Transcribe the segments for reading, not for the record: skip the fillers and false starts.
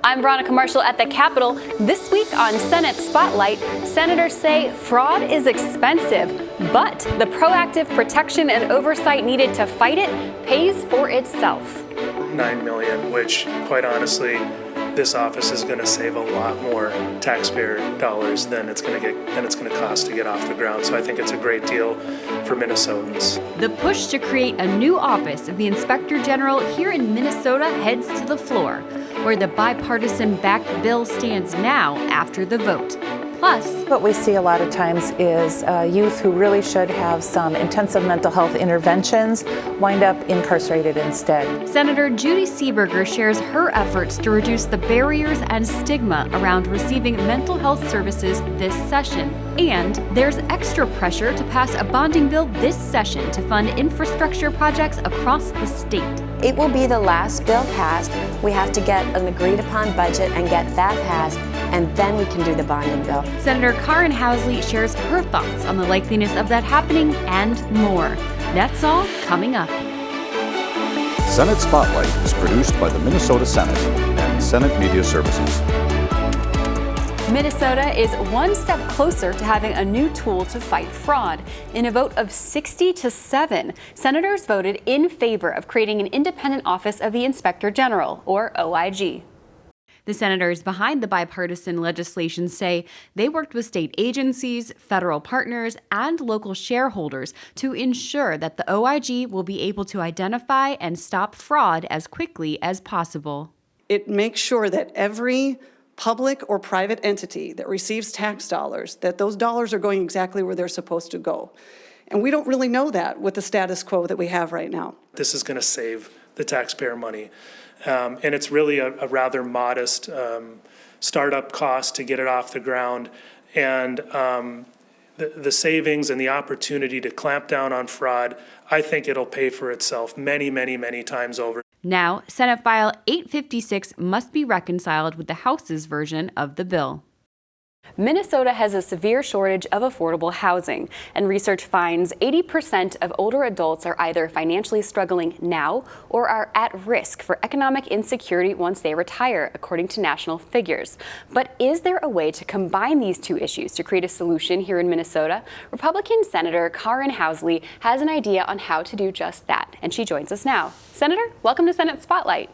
I'm Veronica Marshall at the Capitol. This week on Senate Spotlight, senators say fraud is expensive, but the proactive protection and oversight needed to fight it pays for itself. $9 million, which quite honestly, this office is going to save a lot more taxpayer dollars than it's going to cost to get off the ground. So I think it's a great deal for Minnesotans. The push to create a new office of the Inspector General here in Minnesota heads to the floor, where the bipartisan-backed bill stands now after the vote. Plus, what we see a lot of times is youth who really should have some intensive mental health interventions wind up incarcerated instead. Senator Judy Seeberger shares her efforts to reduce the barriers and stigma around receiving mental health services this session. And there's extra pressure to pass a bonding bill this session to fund infrastructure projects across the state. It will be the last bill passed. We have to get an agreed upon budget and get that passed, and then we can do the bonding bill. Senator Karin Housley shares her thoughts on the likeliness of that happening and more. That's all coming up. Senate Spotlight is produced by the Minnesota Senate and Senate Media Services. Minnesota is one step closer to having a new tool to fight fraud. In a vote of 60-7, senators voted in favor of creating an independent office of the Inspector General, or OIG. The senators behind the bipartisan legislation say they worked with state agencies, federal partners, and local shareholders to ensure that the OIG will be able to identify and stop fraud as quickly as possible. It makes sure that every public or private entity that receives tax dollars, that those dollars are going exactly where they're supposed to go. And we don't really know that with the status quo that we have right now. This is going to save the taxpayer money. And it's really a rather modest startup cost to get it off the ground. And the savings and the opportunity to clamp down on fraud, I think it'll pay for itself many, many, many times over. Now, Senate File 856 must be reconciled with the House's version of the bill. Minnesota has a severe shortage of affordable housing, and research finds 80% of older adults are either financially struggling now or are at risk for economic insecurity once they retire, according to national figures. But is there a way to combine these two issues to create a solution here in Minnesota? Republican Senator Karin Housley has an idea on how to do just that, and she joins us now. Senator, welcome to Senate Spotlight.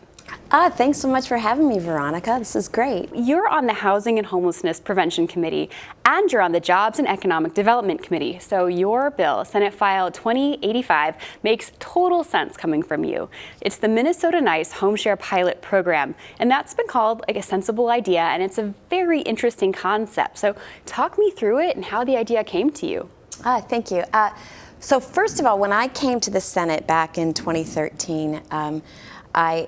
Thanks so much for having me, Veronica. This is great. You're on the Housing and Homelessness Prevention Committee, and you're on the Jobs and Economic Development Committee. So your bill, Senate File 2085, makes total sense coming from you. It's the Minnesota Nice HomeShare pilot program, and that's been called like a sensible idea, and it's a very interesting concept. So talk me through it and how the idea came to you. Thank you. So first of all, when I came to the Senate back in 2013,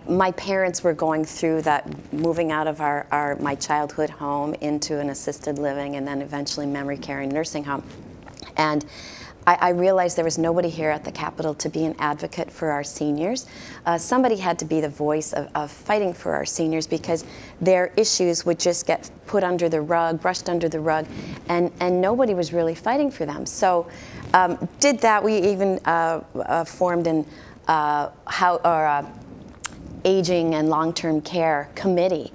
my parents were going through that, moving out of my childhood home into an assisted living and then eventually memory care and nursing home. And I realized there was nobody here at the Capitol to be an advocate for our seniors. Somebody had to be the voice of fighting for our seniors because their issues would just get put under the rug, brushed under the rug, and nobody was really fighting for them. So did that. We even formed an aging and long-term care committee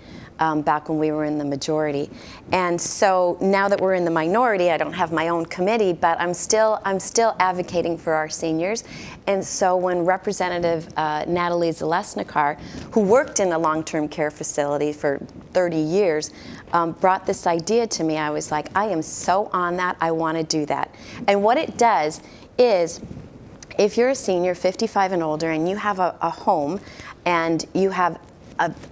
back when we were in the majority. And so now that we're in the minority, I don't have my own committee, but I'm still advocating for our seniors. And so when Representative Natalie Zalesnikar, who worked in a long-term care facility for 30 years, brought this idea to me, I was like, I am so on that, I want to do that. And what it does is, if you're a senior, 55 and older, and you have a home, and you have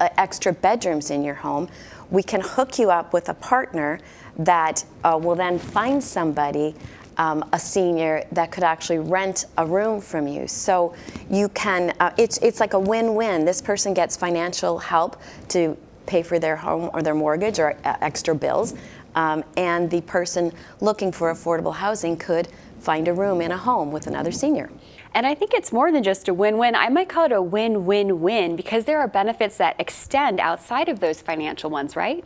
extra bedrooms in your home, we can hook you up with a partner that will then find somebody, a senior, that could actually rent a room from you. So you can, it's like a win-win. This person gets financial help to pay for their home or their mortgage or extra bills, and the person looking for affordable housing could find a room in a home with another senior. And I think it's more than just a win-win. I might call it a win-win-win because there are benefits that extend outside of those financial ones, right?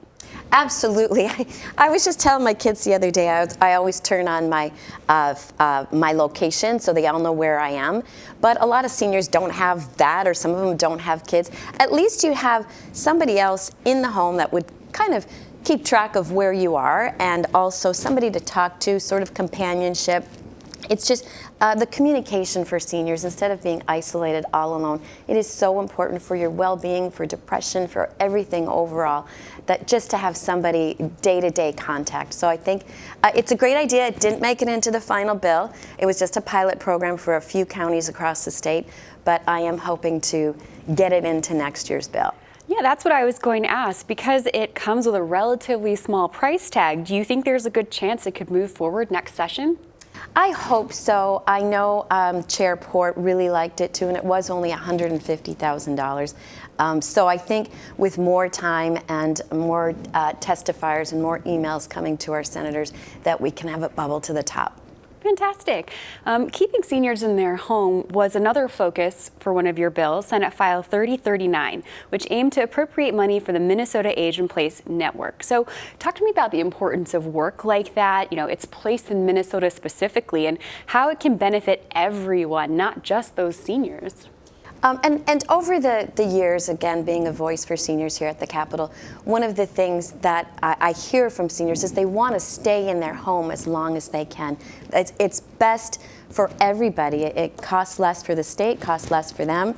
Absolutely. I was just telling my kids the other day, I always turn on my location so they all know where I am. But a lot of seniors don't have that, or some of them don't have kids. At least you have somebody else in the home that would kind of keep track of where you are, and also somebody to talk to, sort of companionship. It's just the communication for seniors, instead of being isolated all alone. It is so important for your well-being, for depression, for everything overall, that just to have somebody day-to-day contact. So I think it's a great idea. It didn't make it into the final bill. It was just a pilot program for a few counties across the state, but I am hoping to get it into next year's bill. Yeah, that's what I was going to ask. Because it comes with a relatively small price tag, do you think there's a good chance it could move forward next session? I hope so. I know Chair Port really liked it too, and it was only $150,000. So I think with more time and more testifiers and more emails coming to our senators, that we can have it bubble to the top. Fantastic. Keeping seniors in their home was another focus for one of your bills, Senate File 3039, which aimed to appropriate money for the Minnesota Age in Place Network. So talk to me about the importance of work like that, its place in Minnesota specifically, and how it can benefit everyone, not just those seniors. And over the years, again, being a voice for seniors here at the Capitol, one of the things that I hear from seniors is they want to stay in their home as long as they can. It's best for everybody. It costs less for the state, costs less for them.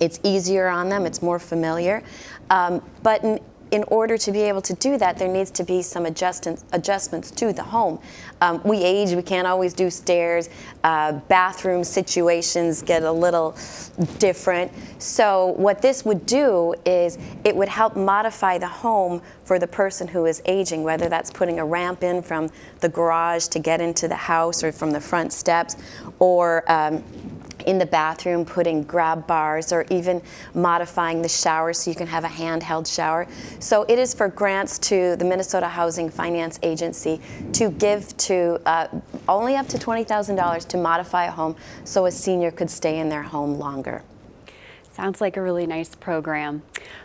It's easier on them, it's more familiar. But in order to be able to do that, there needs to be some adjustments to the home. We age, we can't always do stairs. Bathroom situations get a little different. So what this would do is it would help modify the home for the person who is aging, whether that's putting a ramp in from the garage to get into the house, or from the front steps, or in the bathroom putting grab bars, or even modifying the shower so you can have a handheld shower. So it is for grants to the Minnesota Housing Finance Agency to give to only up to $20,000 to modify a home so a senior could stay in their home longer. Sounds like a really nice program.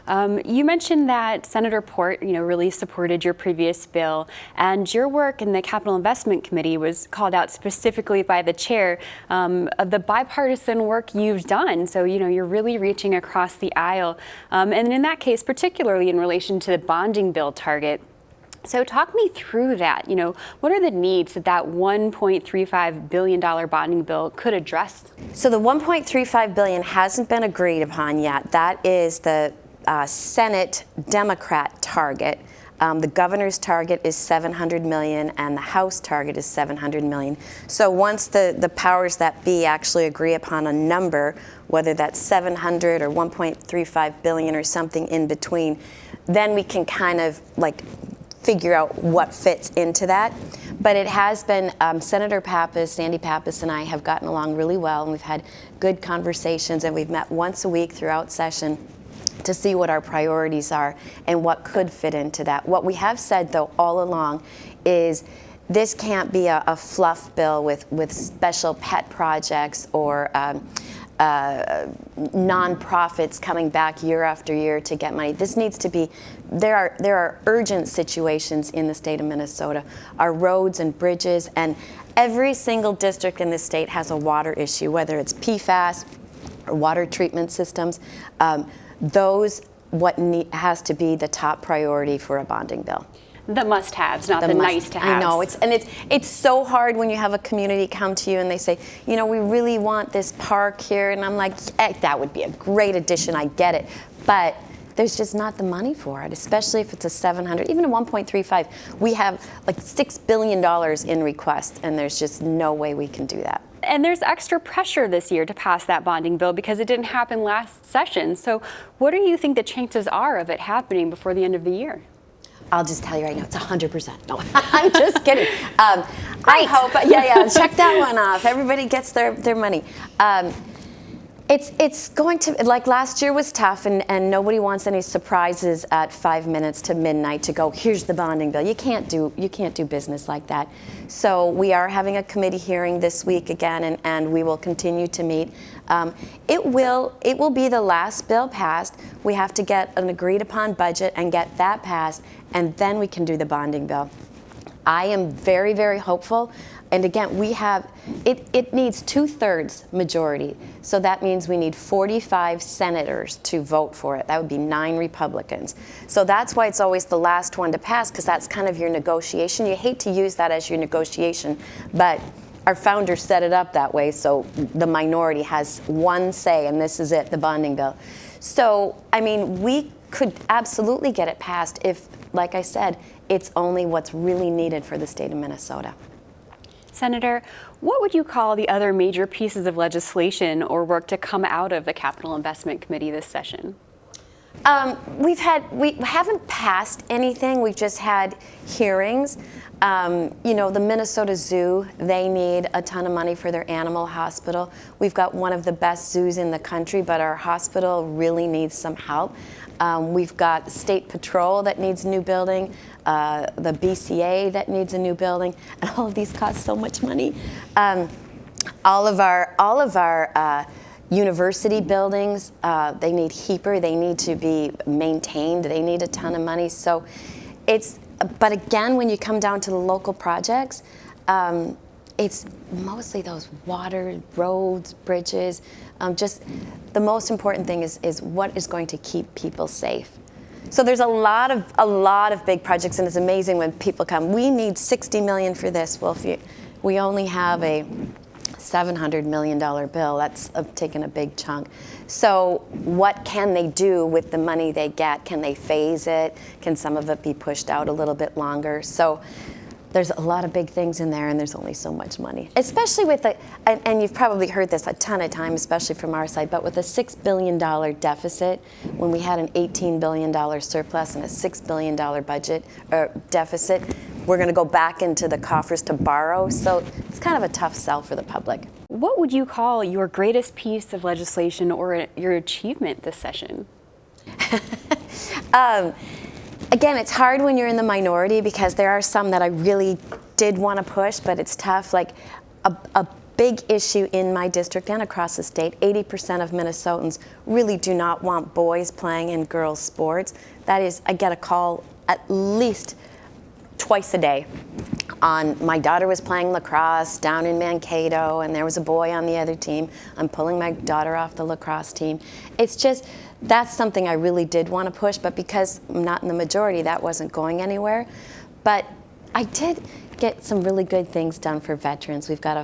You mentioned that Senator Port, really supported your previous bill, and your work in the Capital Investment Committee was called out specifically by the chair of the bipartisan work you've done. So, you're really reaching across the aisle. And in that case, particularly in relation to the bonding bill target. So talk me through that. What are the needs that $1.35 billion bonding bill could address? So the $1.35 billion hasn't been agreed upon yet. That is the Senate Democrat target. The governor's target is $700 million, and the House target is $700 million. So once the powers that be actually agree upon a number, whether that's 700 or 1.35 billion or something in between, then we can kind of figure out what fits into that. But it has been, Senator Pappas, Sandy Pappas, and I have gotten along really well, and we've had good conversations, and we've met once a week throughout session to see what our priorities are and what could fit into that. What we have said, though, all along is this can't be a fluff bill with special pet projects or nonprofits coming back year after year to get money. This needs to be, there are urgent situations in the state of Minnesota. Our roads and bridges, and every single district in the state has a water issue, whether it's PFAS or water treatment systems. Those has to be the top priority for a bonding bill. The must-haves, not the nice-to-haves. I know, it's so hard when you have a community come to you and they say, we really want this park here, and I'm like, that would be a great addition, I get it, but there's just not the money for it, especially if it's a 700, even a 1.35. We have $6 billion in request, and there's just no way we can do that. And there's extra pressure this year to pass that bonding bill because it didn't happen last session. So what do you think the chances are of it happening before the end of the year? I'll just tell you right now, it's 100%. No, I'm just kidding. I hope, check that one off. Everybody gets their money. It's going to, like last year was tough, and nobody wants any surprises at 5 minutes to midnight to go, here's the bonding bill. You can't do business like that. So we are having a committee hearing this week again, and we will continue to meet. It will be the last bill passed. We have to get an agreed upon budget and get that passed, and then we can do the bonding bill. I am very, very hopeful. And again, we have, it needs 2/3 majority. So that means we need 45 senators to vote for it. That would be 9 Republicans. So that's why it's always the last one to pass, because that's kind of your negotiation. You hate to use that as your negotiation, but our founders set it up that way, so the minority has one say, and this is it, the bonding bill. So, I mean, we could absolutely get it passed if, like I said, it's only what's really needed for the state of Minnesota. Senator, what would you call the other major pieces of legislation or work to come out of the Capital Investment Committee this session? We haven't passed anything. We've just had hearings. You know, the Minnesota Zoo, they need a ton of money for their animal hospital. We've got one of the best zoos in the country, but our hospital really needs some help. We've got State Patrol that needs a new building, the BCA that needs a new building, and all of these cost so much money. All of our university buildings, they need HEPR, they need to be maintained, they need a ton of money. So but again, when you come down to the local projects, it's mostly those water, roads, bridges. Just the most important thing is what is going to keep people safe. So there's a lot of big projects, and it's amazing when people come, we need $60 million for this. Well, if we only have a $700 million bill, that's taking a big chunk. So what can they do with the money they get? Can they phase it? Can some of it be pushed out a little bit longer? So there's a lot of big things in there, and there's only so much money. Especially with and you've probably heard this a ton of times, especially from our side, but with a $6 billion deficit, when we had an $18 billion surplus and a $6 billion budget deficit, we're going to go back into the coffers to borrow. So it's kind of a tough sell for the public. What would you call your greatest piece of legislation or your achievement this session? Again, it's hard when you're in the minority because there are some that I really did want to push, but it's tough. Like a big issue in my district and across the state, 80% of Minnesotans really do not want boys playing in girls' sports. That is, I get a call at least twice a day on my daughter was playing lacrosse down in Mankato and there was a boy on the other team. I'm pulling my daughter off the lacrosse team. It's just, that's something I really did want to push, but because I'm not in the majority, that wasn't going anywhere. But I did get some really good things done for veterans. We've got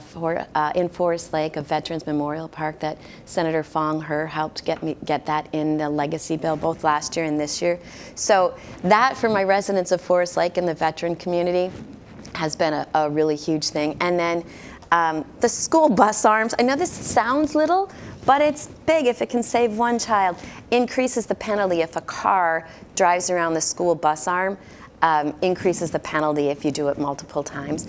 in Forest Lake, a Veterans Memorial Park that Senator Fong Her helped get that in the legacy bill both last year and this year. So that for my residents of Forest Lake and the veteran community has been a really huge thing. And then the school bus arms, I know this sounds little, but it's big if it can save one child. Increases the penalty if a car drives around the school bus arm. Increases the penalty if you do it multiple times.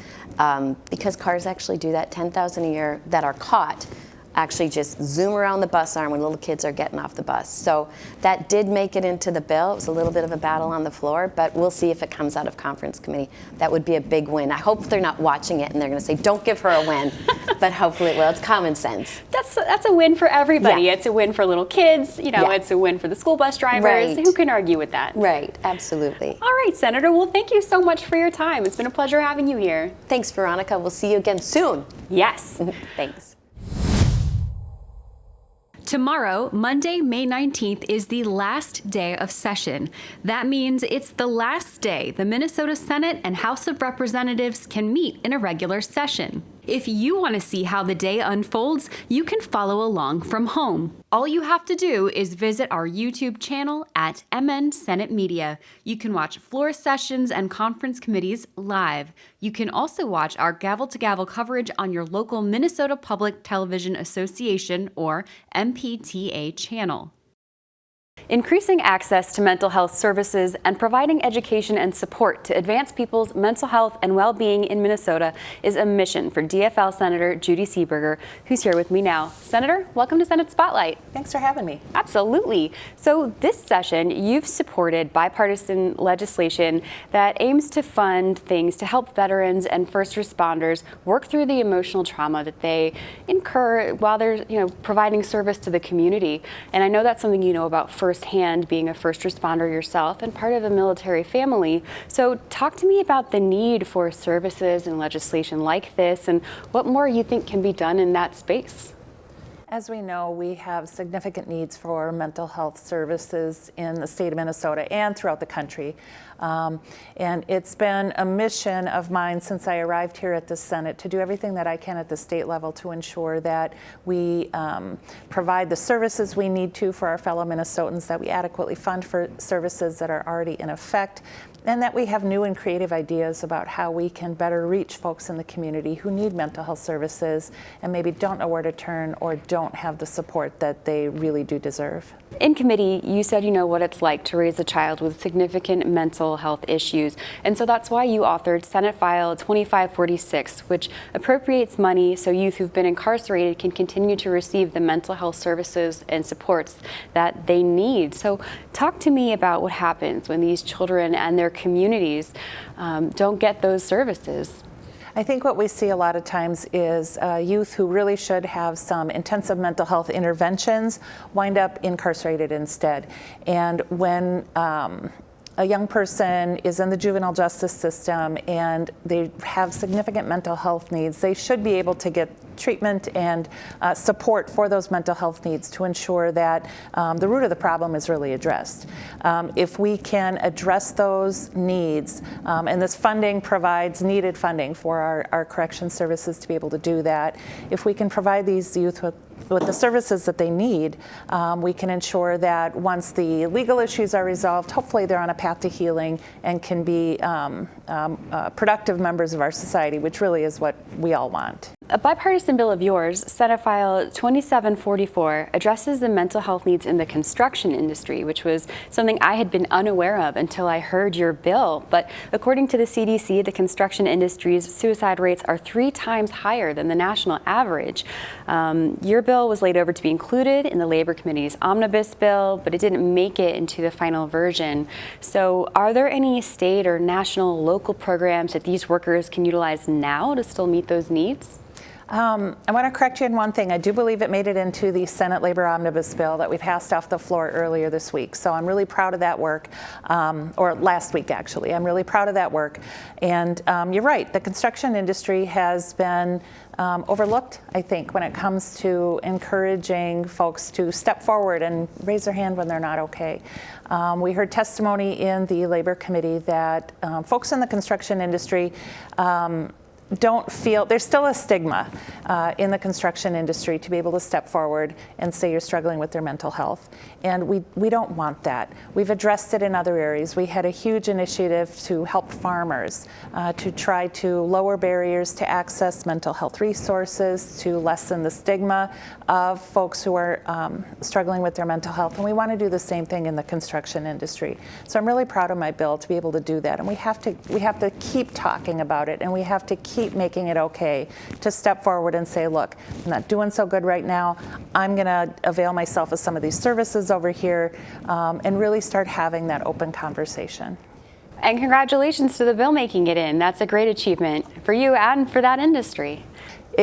Because cars actually do that, 10,000 a year that are caught actually just zoom around the bus arm when little kids are getting off the bus. So that did make it into the bill. It was a little bit of a battle on the floor, but we'll see if it comes out of conference committee. That would be a big win. I hope they're not watching it and they're going to say, don't give her a win, but hopefully it will. It's common sense. That's a win for everybody. Yeah. It's a win for little kids. You know, Yeah. It's a win for the school bus drivers. Right. Who can argue with that? Right, absolutely. All right, Senator. Well, thank you so much for your time. It's been a pleasure having you here. Thanks, Veronica. We'll see you again soon. Yes. Thanks. Tomorrow, Monday, May 19th, is the last day of session. That means it's the last day the Minnesota Senate and House of Representatives can meet in a regular session. If you want to see how the day unfolds, you can follow along from home. All you have to do is visit our YouTube channel at MN Senate Media. You can watch floor sessions and conference committees live. You can also watch our gavel-to-gavel coverage on your local Minnesota Public Television Association or MPTA channel. Increasing access to mental health services and providing education and support to advance people's mental health and well-being in Minnesota is a mission for DFL Senator Judy Seeberger, who's here with me now. Senator, welcome to Senate Spotlight. Thanks for having me. Absolutely. So this session, you've supported bipartisan legislation that aims to fund things to help veterans and first responders work through the emotional trauma that they incur while they're, providing service to the community. And I know that's something you know about firsthand, being a first responder yourself and part of a military family. So talk to me about the need for services and legislation like this and what more you think can be done in that space. As we know, we have significant needs for mental health services in the state of Minnesota and throughout the country. And it's been a mission of mine since I arrived here at the Senate to do everything that I can at the state level to ensure that we provide the services we need to for our fellow Minnesotans, that we adequately fund for services that are already in effect, and that we have new and creative ideas about how we can better reach folks in the community who need mental health services and maybe don't know where to turn or don't have the support that they really do deserve. In committee, you said you know what it's like to raise a child with significant mental health issues, and so that's why you authored Senate File 2546, which appropriates money so youth who've been incarcerated can continue to receive the mental health services and supports that they need. So talk to me about what happens when these children and their communities don't get those services. I think what we see a lot of times is youth who really should have some intensive mental health interventions wind up incarcerated instead. And when a young person is in the juvenile justice system and they have significant mental health needs, they should be able to get treatment and support for those mental health needs to ensure that the root of the problem is really addressed. If we can address those needs, and this funding provides needed funding for our correction services to be able to do that, if we can provide these youth with the services that they need, we can ensure that once the legal issues are resolved, hopefully they're on a path to healing and can be productive members of our society, which really is what we all want. A bipartisan bill of yours, Senate File 2744, addresses the mental health needs in the construction industry, which was something I had been unaware of until I heard your bill. But according to the CDC, the construction industry's suicide rates are 3 times higher than the national average. Your bill was laid over to be included in the Labor Committee's omnibus bill, but it didn't make it into the final version. So are there any state or national local programs that these workers can utilize now to still meet those needs? I want to correct you in one thing. I do believe it made it into the Senate Labor Omnibus bill that we passed off the floor earlier this week. So I'm really proud of that work, or last week actually. I'm really proud of that work. And you're right, the construction industry has been overlooked, I think, when it comes to encouraging folks to step forward and raise their hand when they're not okay. We heard testimony in the Labor Committee that folks in the construction industry don't feel, there's still a stigma in the construction industry to be able to step forward and say you're struggling with their mental health. And we don't want that. We've addressed it in other areas. We had a huge initiative to help farmers to try to lower barriers to access mental health resources, to lessen the stigma of folks who are struggling with their mental health. And we want to do the same thing in the construction industry. So I'm really proud of my bill to be able to do that. And we have to keep talking about it, and we have to keep making it okay to step forward and say, look, I'm not doing so good right now. I'm going to avail myself of some of these services over here and really start having that open conversation. And congratulations to the bill making it in. That's a great achievement for you and for that industry.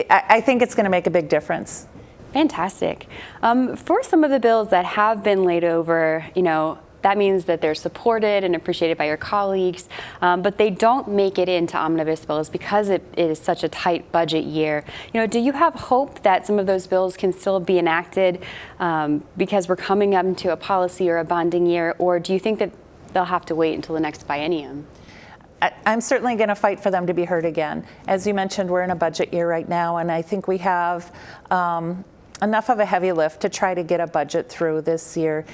I think it's going to make a big difference. Fantastic. For some of the bills that have been laid over, that means that they're supported and appreciated by your colleagues, but they don't make it into omnibus bills because it is such a tight budget year. Do you have hope that some of those bills can still be enacted because we're coming up into a policy or a bonding year, or do you think that they'll have to wait until the next biennium? I'm certainly going to fight for them to be heard again. As you mentioned, we're in a budget year right now, and I think we have enough of a heavy lift to try to get a budget through this year.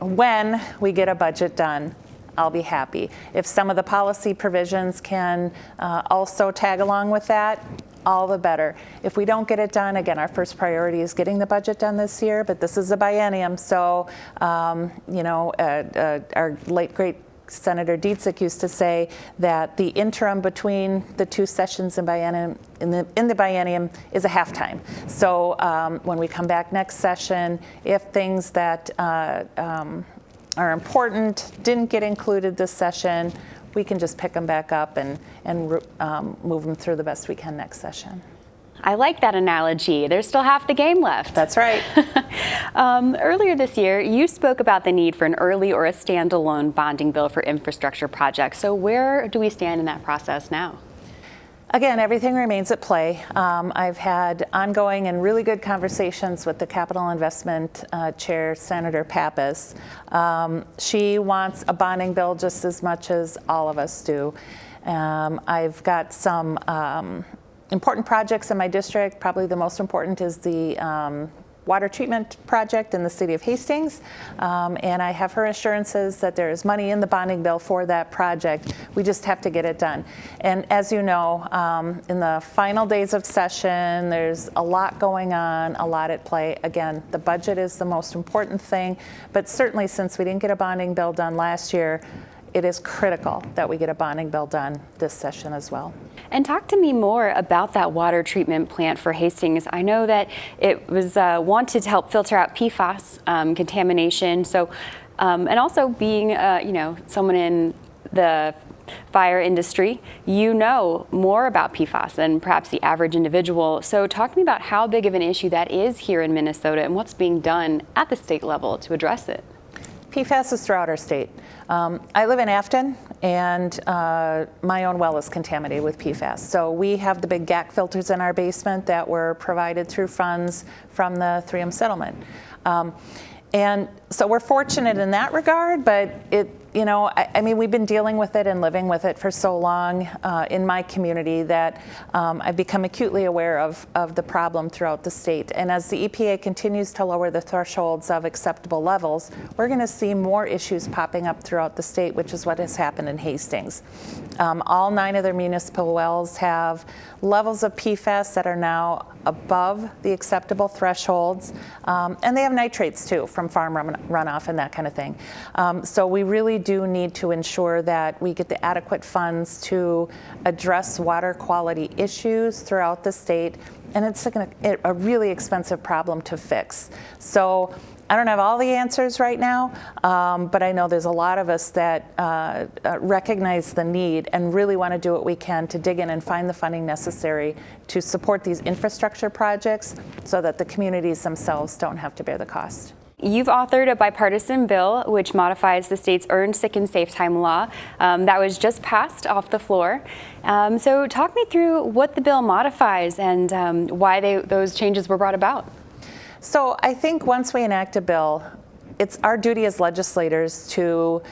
When we get a budget done, I'll be happy. If some of the policy provisions can also tag along with that, all the better. If we don't get it done, again, our first priority is getting the budget done this year, but this is a biennium, so, our late great Senator Dietzick used to say that the interim between the two sessions in the biennium is a halftime. So when we come back next session, if things that are important didn't get included this session, we can just pick them back up and move them through the best we can next session. I like that analogy. There's still half the game left. That's right. Earlier this year, you spoke about the need for an early or a standalone bonding bill for infrastructure projects. So where do we stand in that process now? Again, everything remains at play. I've had ongoing and really good conversations with the Capital Investment Chair, Senator Pappas. She wants a bonding bill just as much as all of us do. I've got some important projects in my district. Probably the most important is the water treatment project in the city of Hastings, and I have her assurances that there is money in the bonding bill for that project. We just have to get it done. And as you know, in the final days of session, there's a lot going on, a lot at play. Again, the budget is the most important thing, but certainly since we didn't get a bonding bill done last year, it is critical that we get a bonding bill done this session as well. And talk to me more about that water treatment plant for Hastings. I know that it was wanted to help filter out PFAS contamination. So, and also being someone in the fire industry, you know more about PFAS than perhaps the average individual. So talk to me about how big of an issue that is here in Minnesota and what's being done at the state level to address it. PFAS is throughout our state. I live in Afton, and my own well is contaminated with PFAS. So we have the big GAC filters in our basement that were provided through funds from the 3M settlement. And so we're fortunate in that regard, but I mean, we've been dealing with it and living with it for so long in my community that I've become acutely aware of the problem throughout the state. And as the EPA continues to lower the thresholds of acceptable levels, we're going to see more issues popping up throughout the state, which is what has happened in Hastings. All 9 of their municipal wells have levels of PFAS that are now above the acceptable thresholds, and they have nitrates too from farm runoff and that kind of thing. So we really do need to ensure that we get the adequate funds to address water quality issues throughout the state, and it's a really expensive problem to fix. So I don't have all the answers right now, but I know there's a lot of us that recognize the need and really want to do what we can to dig in and find the funding necessary to support these infrastructure projects so that the communities themselves don't have to bear the cost. You've authored a bipartisan bill which modifies the state's Earned Sick and Safe Time law that was just passed off the floor. So talk me through what the bill modifies and why those changes were brought about. So I think once we enact a bill, it's our duty as legislators to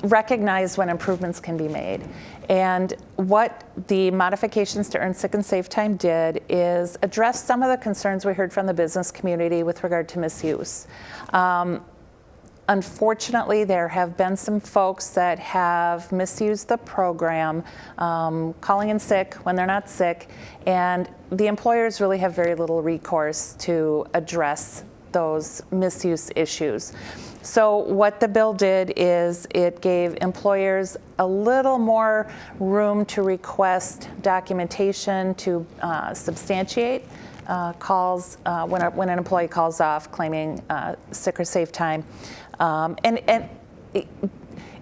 recognize when improvements can be made. And what the modifications to Earned Sick and Safe Time did is address some of the concerns we heard from the business community with regard to misuse. Unfortunately, there have been some folks that have misused the program, calling in sick when they're not sick, and the employers really have very little recourse to address those misuse issues. So what the bill did is it gave employers a little more room to request documentation to substantiate calls when an employee calls off claiming sick or safe time.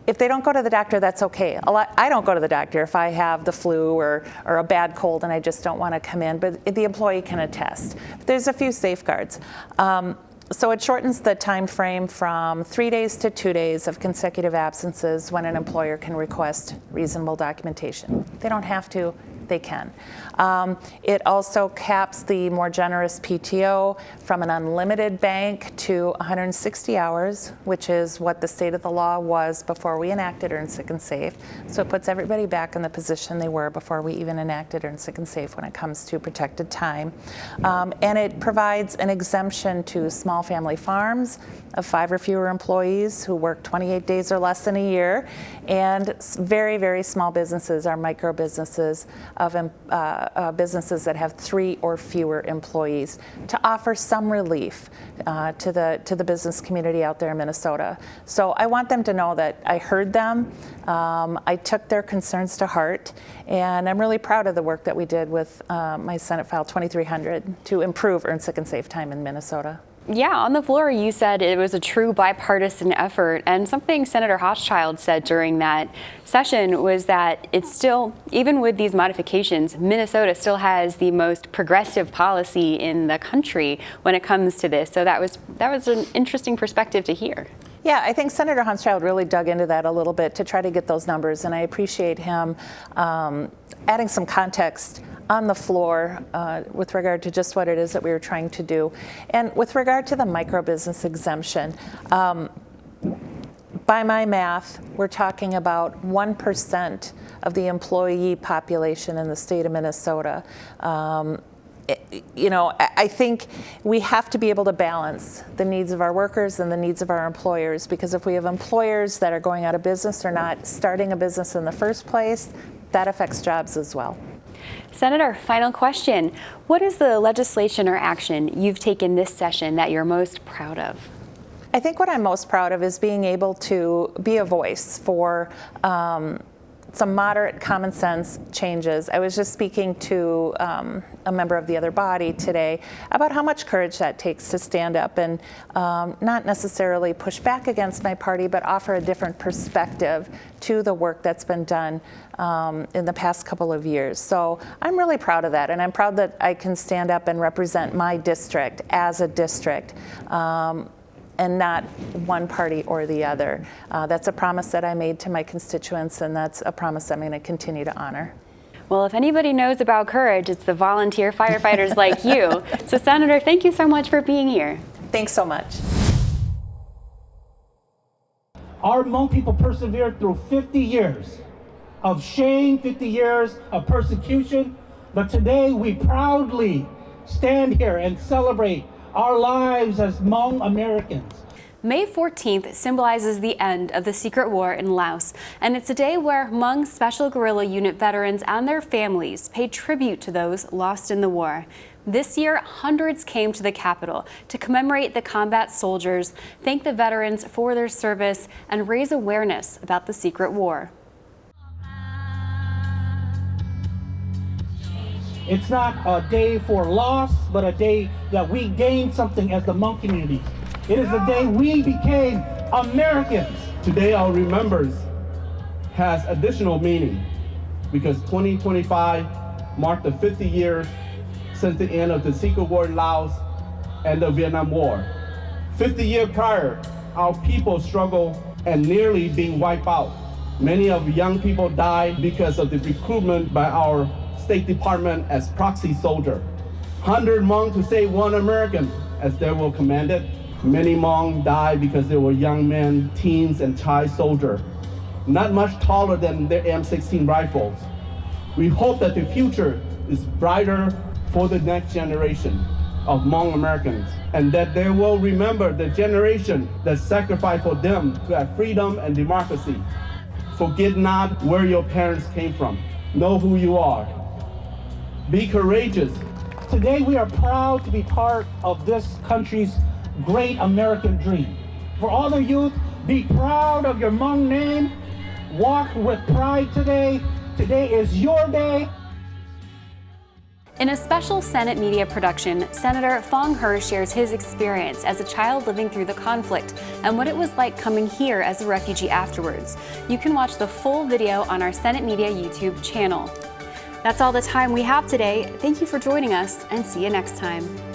If they don't go to the doctor, that's okay. I don't go to the doctor if I have the flu or a bad cold and I just don't want to come in, but the employee can attest. There's a few safeguards. So it shortens the time frame from 3 days to 2 days of consecutive absences when an employer can request reasonable documentation. They don't have to, they can. It also caps the more generous PTO from an unlimited bank to 160 hours, which is what the state of the law was before we enacted Earned Sick and Safe. So it puts everybody back in the position they were before we even enacted Earned Sick and Safe when it comes to protected time. And it provides an exemption to small family farms of 5 or fewer employees who work 28 days or less in a year, and very, very small businesses, our micro businesses, of businesses that have 3 or fewer employees to offer some relief to the business community out there in Minnesota. So I want them to know that I heard them, I took their concerns to heart, and I'm really proud of the work that we did with my Senate File 2300 to improve earned sick and safe time in Minnesota. Yeah, on the floor you said it was a true bipartisan effort, and something Senator Hochschild said during that session was that it's still, even with these modifications, Minnesota still has the most progressive policy in the country when it comes to this. So that was an interesting perspective to hear. Yeah, I think Senator Hochschild really dug into that a little bit to try to get those numbers, and I appreciate him adding some context on the floor with regard to just what it is that we were trying to do. And with regard to the microbusiness exemption, by my math, we're talking about 1% of the employee population in the state of Minnesota. I think we have to be able to balance the needs of our workers and the needs of our employers, because if we have employers that are going out of business or not starting a business in the first place, that affects jobs as well. Senator, final question. What is the legislation or action you've taken this session that you're most proud of? I think what I'm most proud of is being able to be a voice for some moderate common sense changes. I was just speaking to a member of the other body today about how much courage that takes to stand up and not necessarily push back against my party, but offer a different perspective to the work that's been done in the past couple of years. So I'm really proud of that, and I'm proud that I can stand up and represent my district as a district. And not one party or the other. That's a promise that I made to my constituents, and that's a promise I'm going to continue to honor. Well, if anybody knows about courage, it's the volunteer firefighters like you. So, Senator, thank you so much for being here. Thanks so much. Our Hmong people persevered through 50 years of shame, 50 years of persecution, but today we proudly stand here and celebrate our lives as Hmong Americans. May 14th symbolizes the end of the secret war in Laos, and it's a day where Hmong Special Guerrilla Unit veterans and their families pay tribute to those lost in the war. This year, hundreds came to the Capitol to commemorate the combat soldiers, thank the veterans for their service, and raise awareness about the secret war. It's not a day for loss, but a day that we gained something as the Hmong community. It is the day we became Americans. Today, our remembrance has additional meaning because 2025 marked the 50 years since the end of the secret war in Laos and the Vietnam War. 50 years prior, our people struggled and nearly being wiped out. Many of young people died because of the recruitment by our State Department as proxy soldier. 100 Hmong to save 1 American, as they were commanded. Many Hmong died because they were young men, teens, and child soldiers, not much taller than their M16 rifles. We hope that the future is brighter for the next generation of Hmong Americans, and that they will remember the generation that sacrificed for them to have freedom and democracy. Forget not where your parents came from. Know who you are. Be courageous. Today we are proud to be part of this country's great American dream. For all the youth, be proud of your Hmong name. Walk with pride today. Today is your day. In a special Senate media production, Senator Phong He shares his experience as a child living through the conflict and what it was like coming here as a refugee afterwards. You can watch the full video on our Senate Media YouTube channel. That's all the time we have today. Thank you for joining us, and see you next time.